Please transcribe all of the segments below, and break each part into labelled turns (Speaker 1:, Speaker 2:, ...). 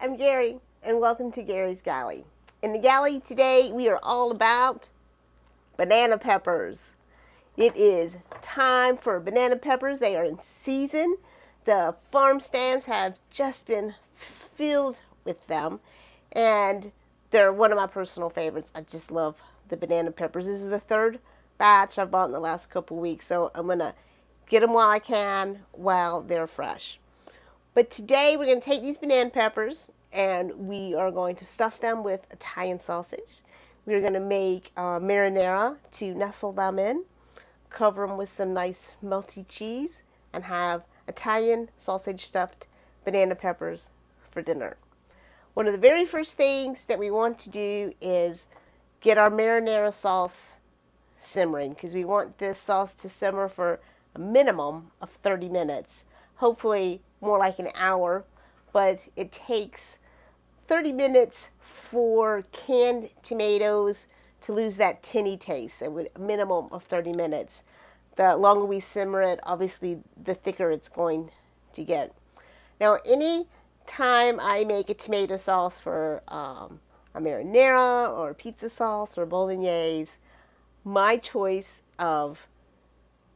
Speaker 1: I'm Gary, and welcome to Gary's Galley. In the Galley today, we are all about banana peppers. It is time for banana peppers. They are in season. The farm stands have just been filled with them, and they're one of my personal favorites. I just love the banana peppers. This is the third batch I've bought in the last couple weeks, so I'm going to get them while I can, while they're fresh. But today we're going to take these banana peppers and we are going to stuff them with Italian sausage. We're going to make marinara to nestle them in, cover them with some nice melty cheese, and have Italian sausage stuffed banana peppers for dinner. One of the very first things that we want to do is get our marinara sauce simmering, because we want this sauce to simmer for a minimum of 30 minutes. Hopefully more like an hour, but it takes 30 minutes for canned tomatoes to lose that tinny taste. So a minimum of 30 minutes. The longer we simmer it, obviously the thicker it's going to get. Now, any time I make a tomato sauce for a marinara or pizza sauce or bolognese, my choice of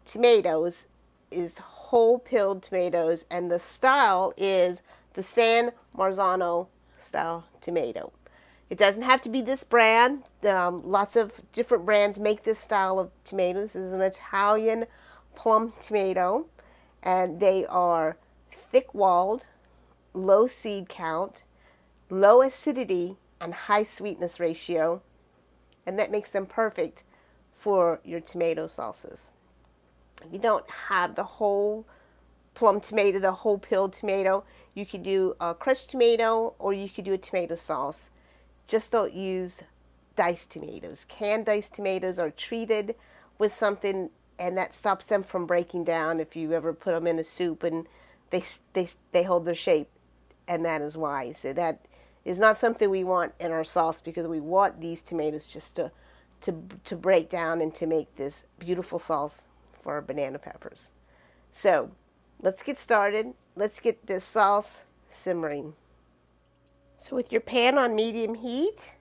Speaker 1: tomatoes is whole peeled tomatoes, and the style is the San Marzano style tomato. It doesn't have to be this brand. Lots of different brands make this style of tomato. This is an Italian plum tomato, and they are thick-walled, low seed count, low acidity, and high sweetness ratio, and that makes them perfect for your tomato sauces. If you don't have the whole plum tomato, the whole peeled tomato, you could do a crushed tomato or you could do a tomato sauce. Just don't use diced tomatoes. Canned diced tomatoes are treated with something, and that stops them from breaking down if you ever put them in a soup and they hold their shape, and that is why. So that is not something we want in our sauce, because we want these tomatoes just to break down and to make this beautiful sauce for our banana peppers. So let's get started. Let's get this sauce simmering. So with your pan on medium heat,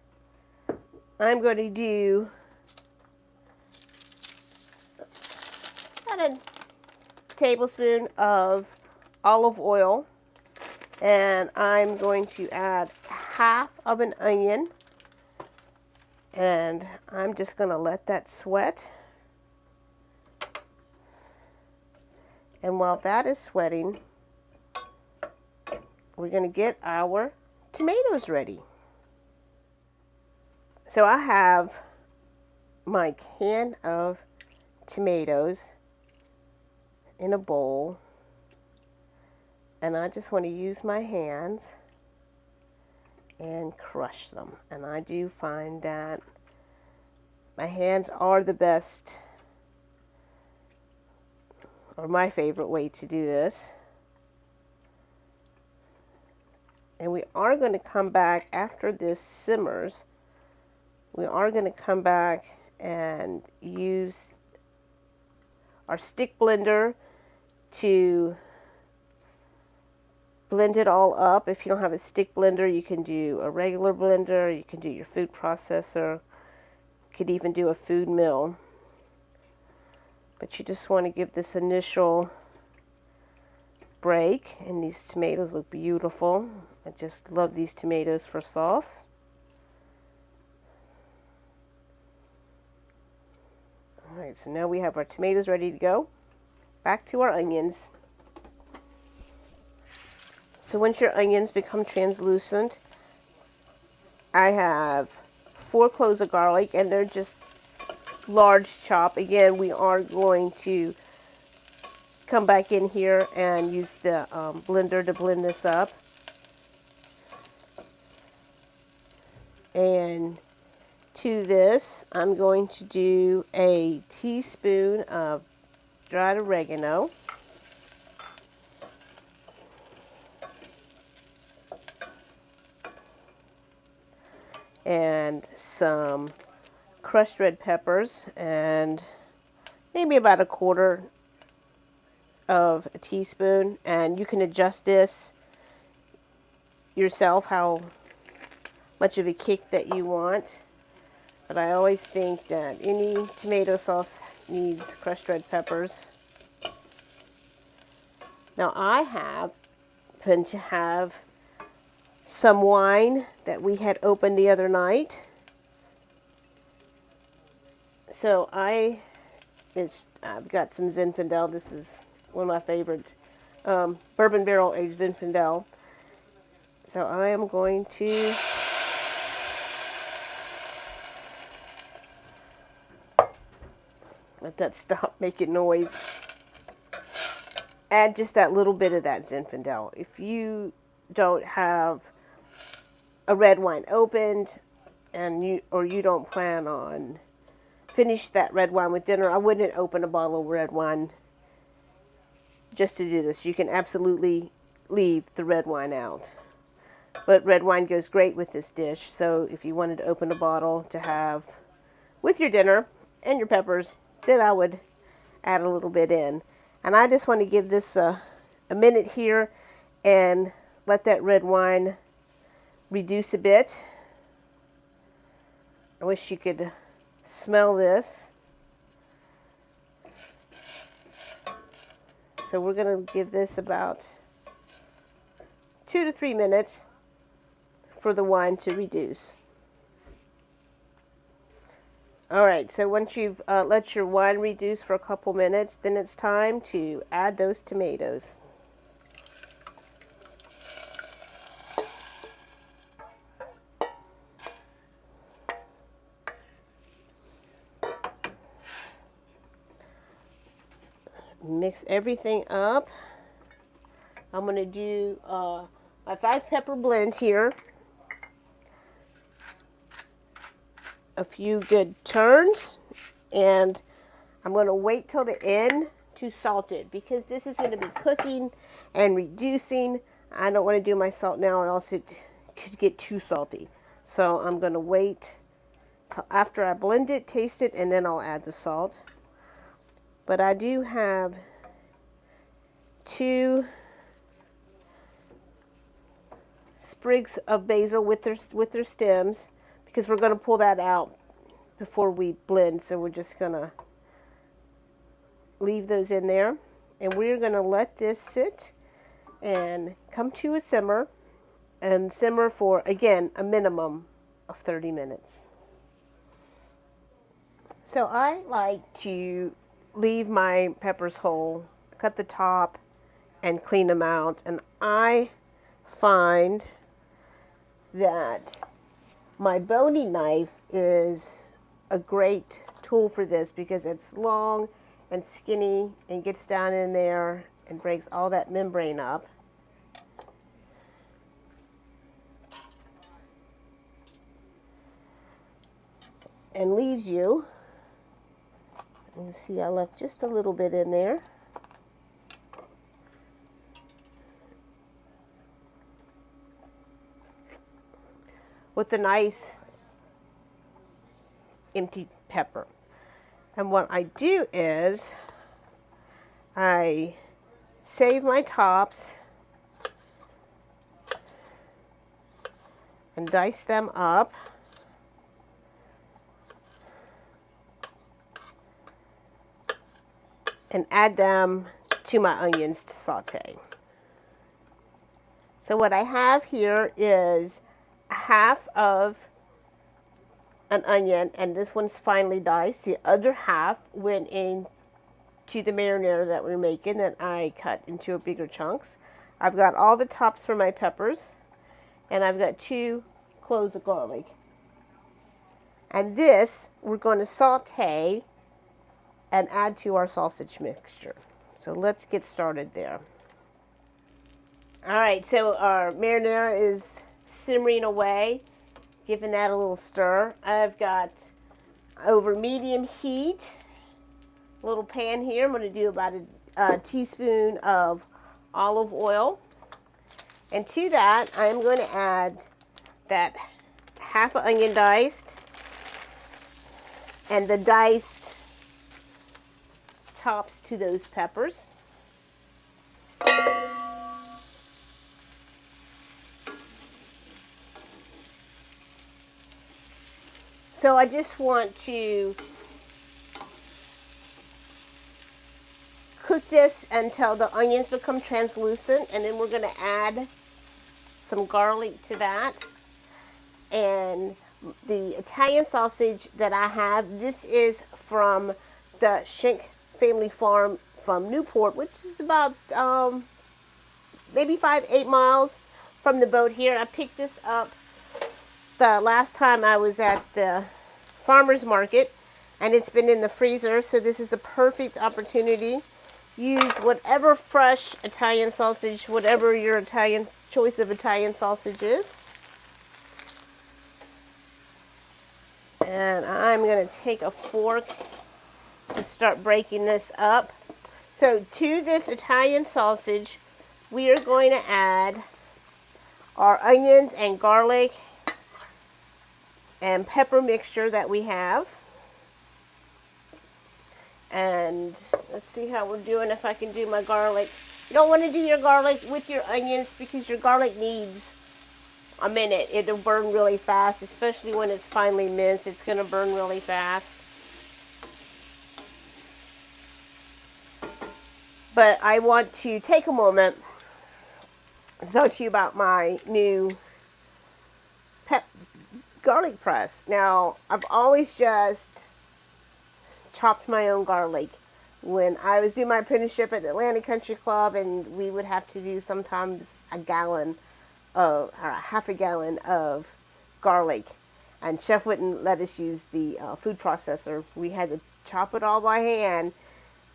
Speaker 1: I'm going to do about a tablespoon of olive oil, and I'm going to add half of an onion, and I'm just going to let that sweat. And while that is sweating, we're going to get our tomatoes ready. So I have my can of tomatoes in a bowl, and I just want to use my hands and crush them. And I do find that my hands are the best, or my favorite way to do this. And we are going to come back after this simmers. We are going to come back and use our stick blender to blend it all up. If you don't have a stick blender, you can do a regular blender, you can do your food processor, you could even do a food mill. But you just want to give this initial break, and these tomatoes look beautiful. I just love these tomatoes for sauce. Alright, so now we have our tomatoes ready to go. Back to our onions. So once your onions become translucent, I have 4 cloves of garlic, and they're just large chop. Again, we are going to come back in here and use the blender to blend this up. And to this, I'm going to do a teaspoon of dried oregano, and some crushed red peppers, and maybe about 1/4 of a teaspoon. And you can adjust this yourself how much of a kick that you want. But I always think that any tomato sauce needs crushed red peppers. Now I happen to have some wine that we had opened the other night. So I've got some Zinfandel. This is one of my favorite bourbon barrel aged Zinfandel. So I am going to let that stop making noise. Add just that little bit of that Zinfandel. If you don't have a red wine opened and you don't plan on finish that red wine with dinner, I wouldn't open a bottle of red wine just to do this. You can absolutely leave the red wine out. But red wine goes great with this dish. So if you wanted to open a bottle to have with your dinner and your peppers, then I would add a little bit in. And I just want to give this a minute here and let that red wine reduce a bit. I wish you could smell this. So we're going to give this about 2 to 3 minutes for the wine to reduce. Alright, so once you've let your wine reduce for a couple minutes, then it's time to add those tomatoes. Mix everything up. I'm going to do my 5-pepper blend here. A few good turns, and I'm going to wait till the end to salt it because this is going to be cooking and reducing. I don't want to do my salt now or else it could get too salty. So I'm going to wait till after I blend it, taste it, and then I'll add the salt. But I do have 2 sprigs of basil with their stems, because we're going to pull that out before we blend. So we're just going to leave those in there. And we're going to let this sit and come to a simmer. And simmer for, again, a minimum of 30 minutes. So I like to leave my peppers whole, cut the top, and clean them out. And I find that my boning knife is a great tool for this because it's long and skinny and gets down in there and breaks all that membrane up. And leaves you, you can see I left just a little bit in there. With a nice empty pepper. And what I do is I save my tops and dice them up. And add them to my onions to saute. So what I have here is half of an onion, and this one's finely diced. The other half went into the marinara that we're making that I cut into bigger chunks. I've got all the tops for my peppers, and I've got 2 cloves of garlic. And this we're going to saute and add to our sausage mixture. So let's get started there. All right, so our marinara is simmering away, giving that a little stir. I've got over medium heat, a little pan here. I'm going to do about a teaspoon of olive oil. And to that, I'm going to add that half an onion diced and the diced tops to those peppers. So I just want to cook this until the onions become translucent, and then we're going to add some garlic to that. And the Italian sausage that I have, this is from the Schenck family farm from Newport, which is about maybe 5-8 miles from the boat here. I picked this up the last time I was at the farmer's market, and it's been in the freezer, so this is a perfect opportunity. Use whatever fresh Italian sausage, whatever your Italian choice of Italian sausage is. And I'm going to take a fork and start breaking this up. So to this Italian sausage, we are going to add our onions and garlic and pepper mixture that we have. And let's see how we're doing, if I can do my garlic. You don't want to do your garlic with your onions because your garlic needs a minute. It'll burn really fast, especially when it's finely minced. It's going to burn really fast. But I want to take a moment and talk to you about my new garlic press. Now, I've always just chopped my own garlic. When I was doing my apprenticeship at the Atlantic Country Club, and we would have to do sometimes a gallon or a half a gallon of garlic, and Chef wouldn't let us use the food processor. We had to chop it all by hand.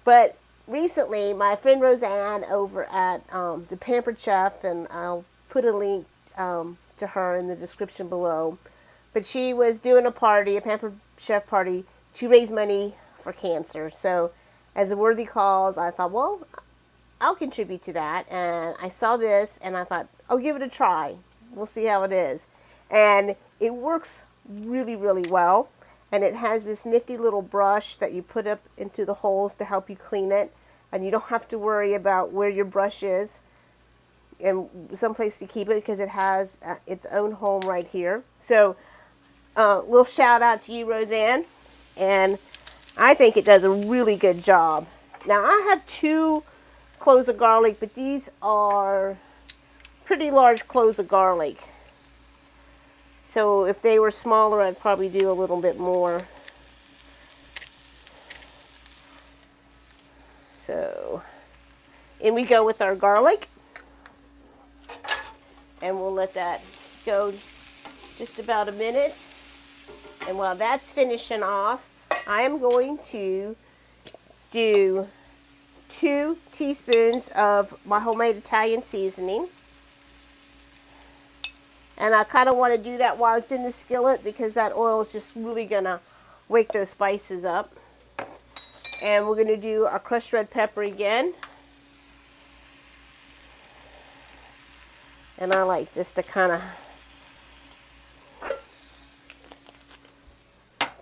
Speaker 1: But recently, my friend Roseanne over at the Pampered Chef, and I'll put a link to her in the description below, but she was doing a party, a Pampered Chef party, to raise money for cancer. So as a worthy cause, I thought, well, I'll contribute to that. And I saw this and I thought, I'll give it a try. We'll see how it is. And it works really, really well. And it has this nifty little brush that you put up into the holes to help you clean it. And you don't have to worry about where your brush is and someplace to keep it, because it has its own home right here. So little shout out to you, Roseanne. And I think it does a really good job. Now, I have 2 cloves of garlic, but these are pretty large cloves of garlic. So if they were smaller, I'd probably do a little bit more. So in we go with our garlic. And we'll let that go just about a minute. And while that's finishing off, I am going to do 2 teaspoons of my homemade Italian seasoning. And I kind of want to do that while it's in the skillet, because that oil is just really going to wake those spices up. And we're going to do our crushed red pepper again. And I like just to kind of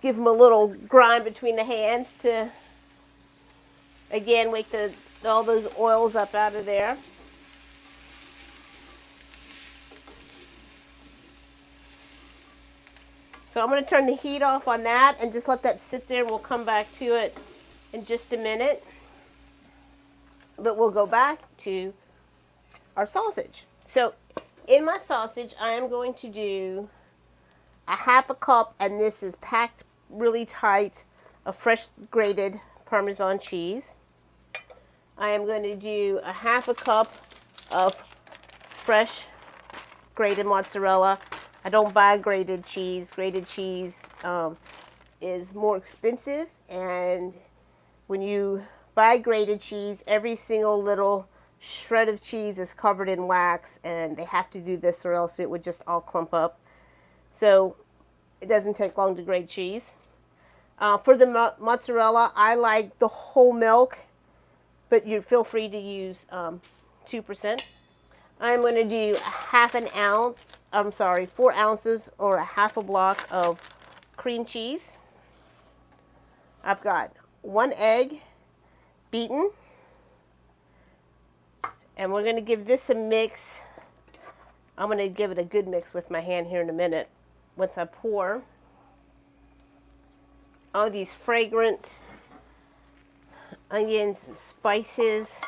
Speaker 1: give them a little grind between the hands to, again, wake all those oils up out of there. So I'm going to turn the heat off on that and just let that sit there. We'll come back to it in just a minute. But we'll go back to our sausage. So in my sausage, I am going to do a half a cup, and this is packed really tight, of fresh grated Parmesan cheese. I am going to do a half a cup of fresh grated mozzarella. I don't buy grated cheese. Grated cheese is more expensive, and when you buy grated cheese, every single little shred of cheese is covered in wax, and they have to do this or else it would just all clump up. So it doesn't take long to grate cheese. For the mozzarella, I like the whole milk, but you feel free to use 2%. I'm going to do 4 ounces or a half a block of cream cheese. I've got 1 egg beaten. And we're going to give this a mix. I'm going to give it a good mix with my hand here in a minute once I pour. all these fragrant onions and spices.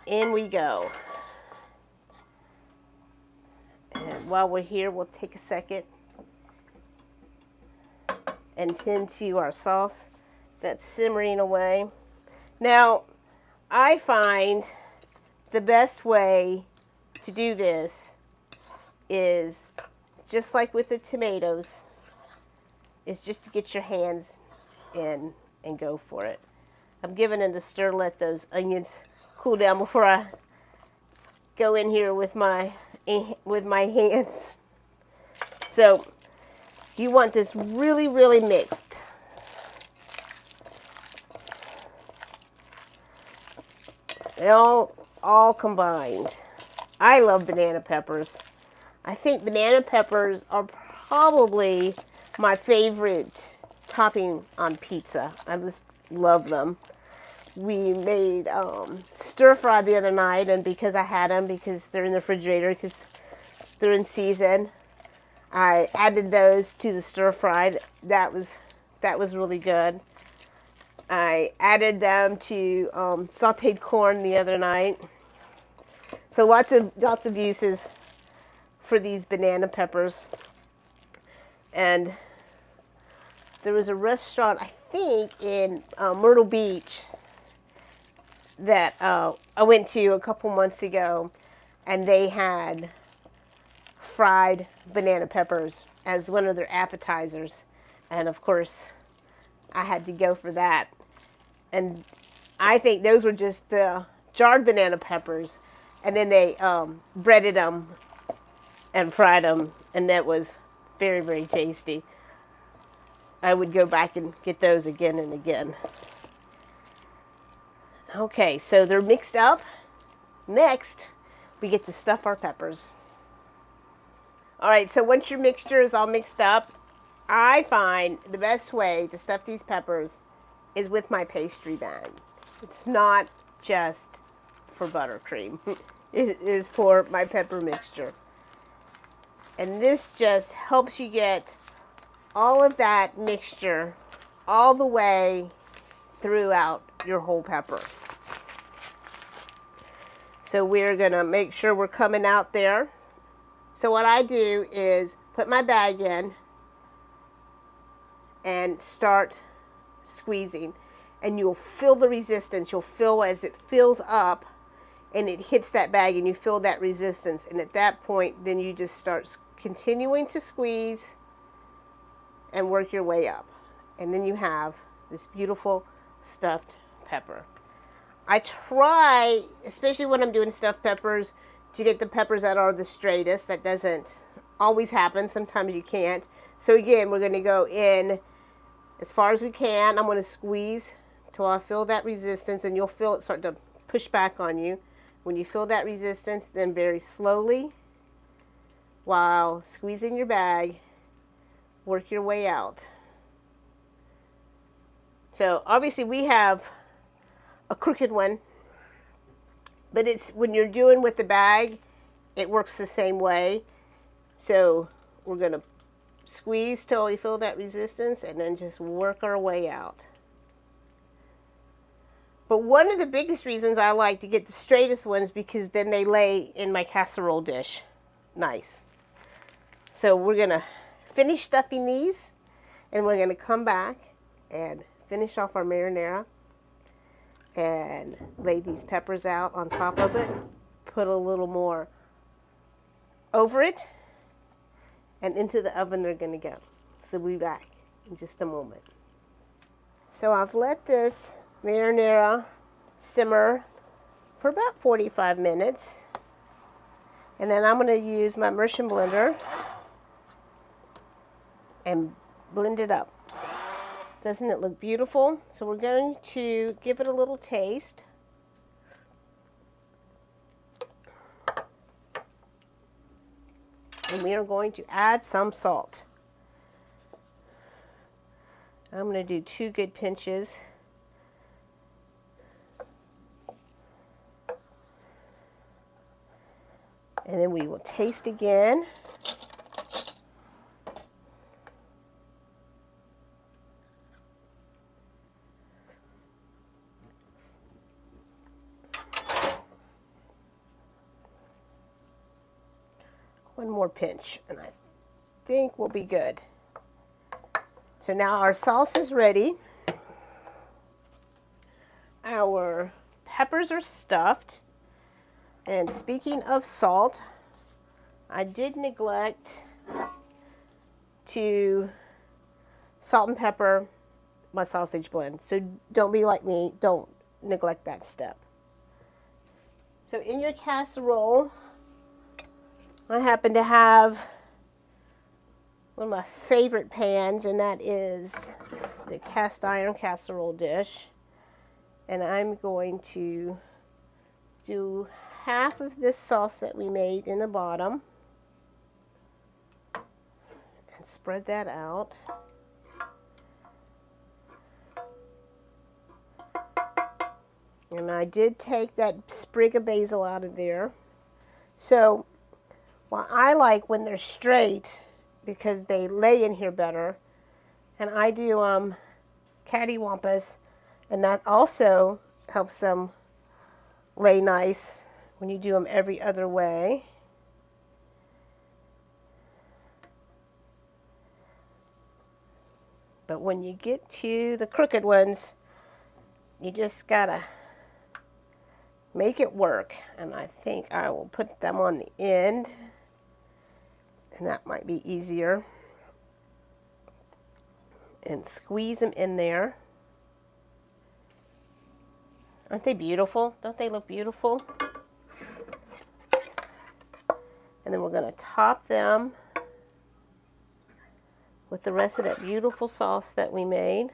Speaker 1: In we go. And while we're here, we'll take a second and tend to our sauce that's simmering away. Now, I find the best way to do this is just like with the tomatoes, is just to get your hands in and go for it. I'm giving it a stir, let those onions cool down before I go in here with my hands. So you want this really, really mixed. All combined. I love banana peppers. I think banana peppers are probably my favorite topping on pizza. I just love them. We made stir fry the other night, and because I had them, because they're in the refrigerator, because they're in season, I added those to the stir fry. That was really good. I added them to sauteed corn the other night. So lots of uses for these banana peppers. And there was a restaurant, I think, in Myrtle Beach that I went to a couple months ago, and they had fried banana peppers as one of their appetizers. And of course, I had to go for that. And I think those were just the jarred banana peppers, and then they breaded them and fried them, and that was very, very tasty. I would go back and get those again and again. Okay, so they're mixed up. Next, we get to stuff our peppers. All right, so once your mixture is all mixed up, I find the best way to stuff these peppers is with my pastry bag. It's not just for buttercream. It is for my pepper mixture. And this just helps you get all of that mixture all the way throughout your whole pepper. So we're gonna make sure we're coming out there. So what I do is put my bag in and start squeezing, and you'll feel the resistance. You'll feel as it fills up and it hits that bag, and you feel that resistance. And at that point, then you just start continuing to squeeze and work your way up. And then you have this beautiful stuffed pepper. I try, especially when I'm doing stuffed peppers, to get the peppers that are the straightest. That doesn't always happen. Sometimes you can't. So again, we're going to go in as far as we can. I'm going to squeeze till I feel that resistance, and you'll feel it start to push back on you. When you feel that resistance, then very slowly, while squeezing your bag, work your way out. So obviously we have a crooked one, but it's when you're doing with the bag, it works the same way. So we're going to squeeze till we feel that resistance, and then just work our way out. But one of the biggest reasons I like to get the straightest ones, because then they lay in my casserole dish nice. So we're going to finish stuffing these, and we're going to come back and finish off our marinara and lay these peppers out on top of it, put a little more over it, and into the oven they're going to go. So we'll be back in just a moment. So I've let this marinara simmer for about 45 minutes. And then I'm going to use my immersion blender and blend it up. Doesn't it look beautiful? So we're going to give it a little taste. And we are going to add some salt. I'm going to do 2 good pinches. And then we will taste again. one more pinch, and I think we'll be good. So now our sauce is ready. Our peppers are stuffed. And speaking of salt, I did neglect to salt and pepper my sausage blend. So don't be like me, don't neglect that step. So in your casserole, I happen to have one of my favorite pans, and that is the cast iron casserole dish. And I'm going to do half of this sauce that we made in the bottom and spread that out. And I did take that sprig of basil out of there. So, well, I like when they're straight because they lay in here better. And I do cattywampus, and that also helps them lay nice when you do them every other way. But when you get to the crooked ones, you just gotta make it work. And I think I will put them on the end, and that might be easier. And squeeze them in there. Aren't they beautiful? Don't they look beautiful? And then we're going to top them with the rest of that beautiful sauce that we made.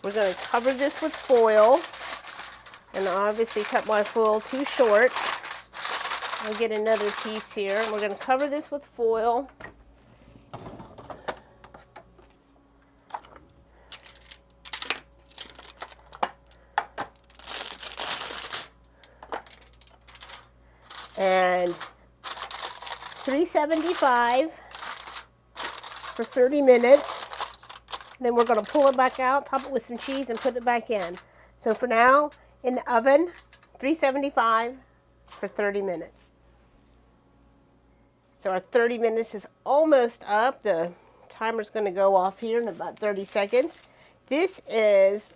Speaker 1: We're going to cover this with foil, and I obviously cut my foil too short. I'll get another piece here. We're going to cover this with foil. And $3.75 for 30 minutes. Then we're going to pull it back out, top it with some cheese, and put it back in. So for now, in the oven, $3.75 for 30 minutes. So our 30 minutes is almost up. The timer's going to go off here in about 30 seconds. This is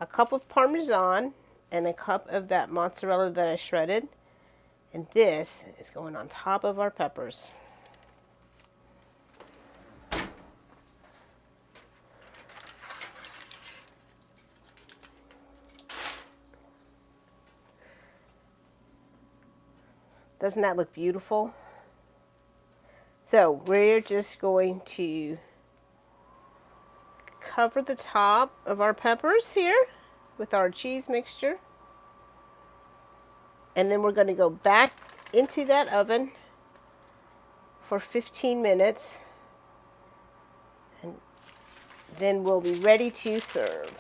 Speaker 1: a cup of Parmesan and a cup of that mozzarella that I shredded. And this is going on top of our peppers. Doesn't that look beautiful? So we're just going to cover the top of our peppers here with our cheese mixture. And then we're going to go back into that oven for 15 minutes. And then we'll be ready to serve.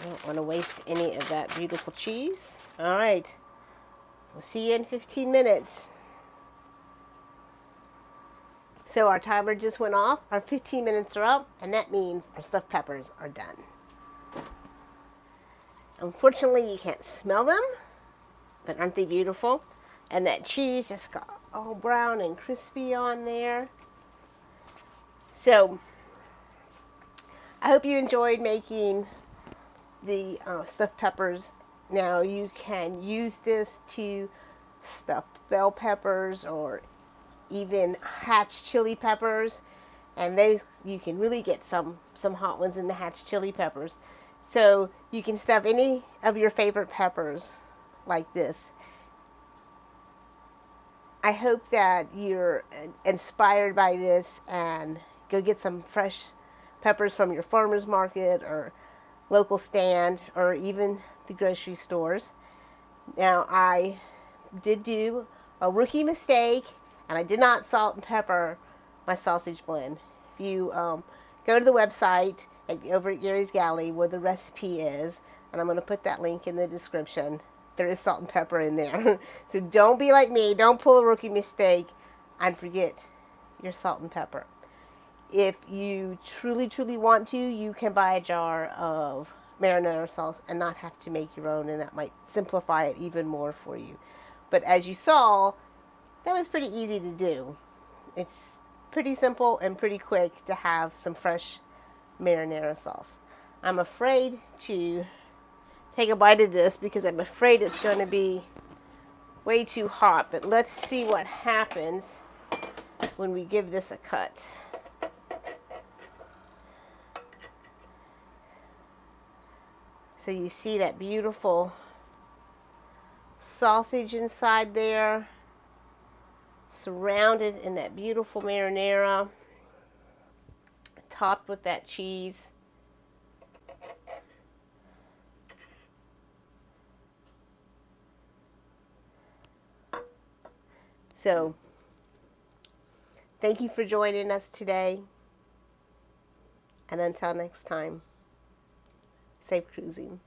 Speaker 1: I don't want to waste any of that beautiful cheese. All right. We'll see you in 15 minutes. So our timer just went off. Our 15 minutes are up, and that means our stuffed peppers are done. Unfortunately, you can't smell them, but aren't they beautiful? And that cheese just got all brown and crispy on there. So I hope you enjoyed making the stuffed peppers. Now you can use this to stuff bell peppers or even hatch chili peppers, and you can really get some hot ones in the hatch chili peppers. So you can stuff any of your favorite peppers like this. I hope that you're inspired by this and go get some fresh peppers from your farmer's market or local stand or even the grocery stores. Now I did do a rookie mistake, And I did not salt and pepper my sausage blend. If you go to the website over at Gary's Galley where the recipe is, and I'm going to put that link in the description, there is salt and pepper in there. So don't be like me. Don't pull a rookie mistake and forget your salt and pepper. If you truly, truly want to, you can buy a jar of marinara sauce and not have to make your own, and that might simplify it even more for you. But as you saw, that was pretty easy to do. It's pretty simple and pretty quick to have some fresh marinara sauce. I'm afraid to take a bite of this because I'm afraid it's going to be way too hot, but let's see what happens when we give this a cut. So you see that beautiful sausage inside there, surrounded in that beautiful marinara, topped with that cheese. So, thank you for joining us today. And until next time, safe cruising.